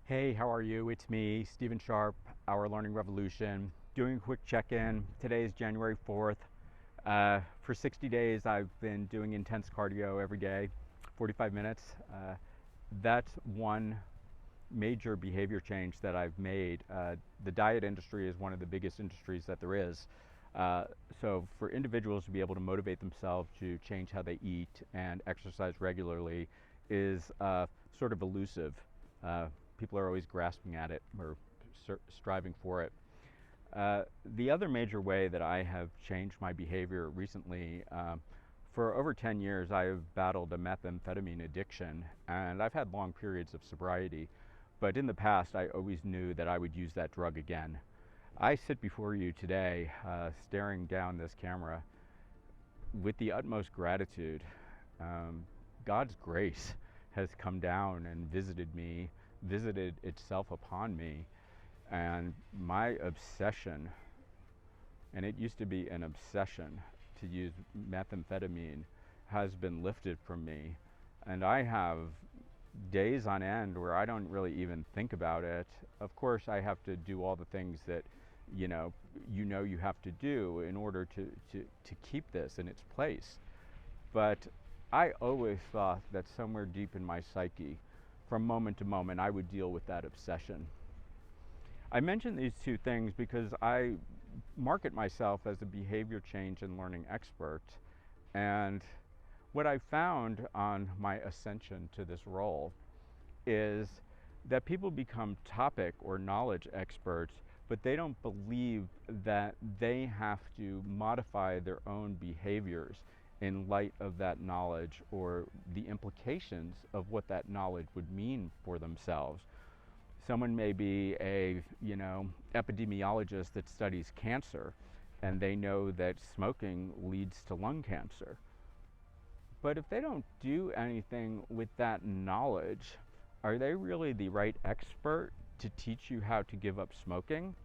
Hey, how are you? It's me, Stephen Sharp, Our Learning Revolution. Doing a quick check in. Today is January 4th. For 60 days, I've been doing intense cardio every day, 45 minutes. That's one major behavior change that I've made. The diet industry is one of the biggest industries that there is. So, for individuals to be able to motivate themselves to change how they eat and exercise regularly is sort of elusive. People are always grasping at it or striving for it. The other major way that I have changed my behavior recently, for over 10 years, I have battled a methamphetamine addiction, and I've had long periods of sobriety. But in the past, I always knew that I would use that drug again. I sit before you today, staring down this camera, with the utmost gratitude. God's grace has come down and visited me, visited itself upon me, and my obsession, and it used to be an obsession to use methamphetamine, has been lifted from me. And I have days on end where I don't really even think about it. Of course, I have to do all the things that you have to do in order to keep this in its place. But I always thought that somewhere deep in my psyche, from moment to moment, I would deal with that obsession. I mention these two things because I market myself as a behavior change and learning expert. And what I found on my ascension to this role is that people become topic or knowledge experts, but they don't believe that they have to modify their own behaviors in light of that knowledge or the implications of what that knowledge would mean for themselves. Someone may be a epidemiologist that studies cancer, and they know that smoking leads to lung cancer. But if they don't do anything with that knowledge, are they really the right expert to teach you how to give up smoking?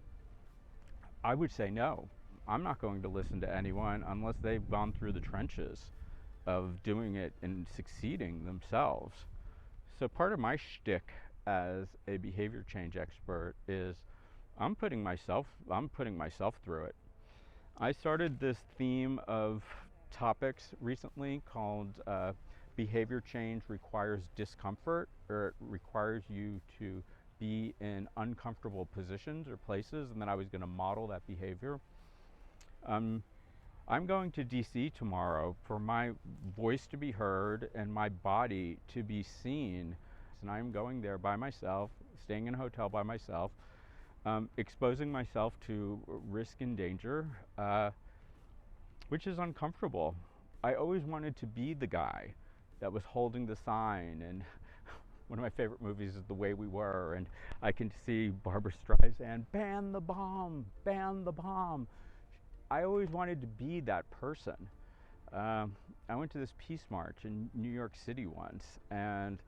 I would say no. I'm not going to listen to anyone unless they've gone through the trenches of doing it and succeeding themselves. So part of my shtick as a behavior change expert is I'm putting myself through it. I started this theme of topics recently called behavior change requires discomfort, or it requires you to be in uncomfortable positions or places, and then I was going to model that behavior. I'm going to DC tomorrow for my voice to be heard and my body to be seen. And I'm going there by myself, staying in a hotel by myself, exposing myself to risk and danger, which is uncomfortable. I always wanted to be the guy that was holding the sign, and one of my favorite movies is The Way We Were, and I can see Barbra Streisand, ban the bomb, ban the bomb. I always wanted to be that person. I went to this peace march in New York City once, and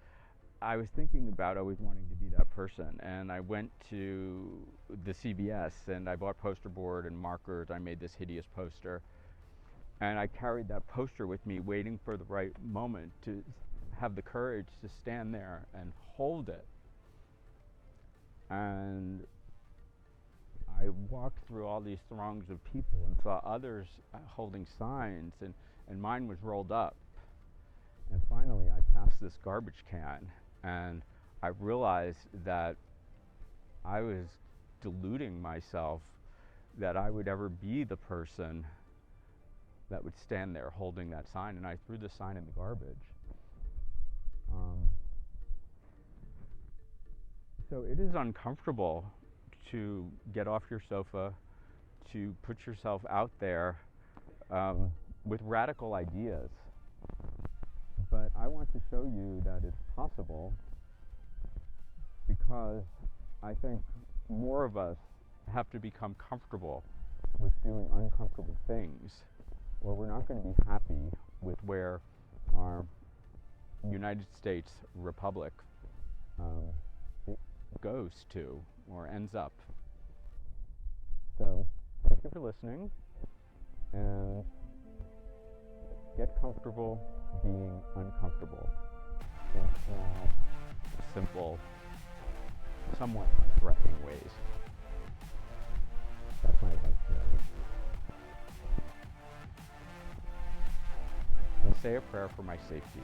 I was thinking about always wanting to be that person. And I went to the CVS and I bought poster board and markers. I made this hideous poster, and I carried that poster with me, waiting for the right moment to have the courage to stand there and hold it. And I walked through all these throngs of people and saw others holding signs, and mine was rolled up. And finally, I passed this garbage can, and I realized that I was deluding myself that I would ever be the person that would stand there holding that sign, and I threw the sign in the garbage. So it is uncomfortable to get off your sofa, to put yourself out there with radical ideas. But I want to show you that it's possible, because I think more of us have to become comfortable with doing uncomfortable things, or we're not going to be happy with where our United States Republic goes to or ends up. So, thank you for listening, and get comfortable being uncomfortable. Think small, simple, somewhat threatening ways. That's my advice to everyone. Say a prayer for my safety.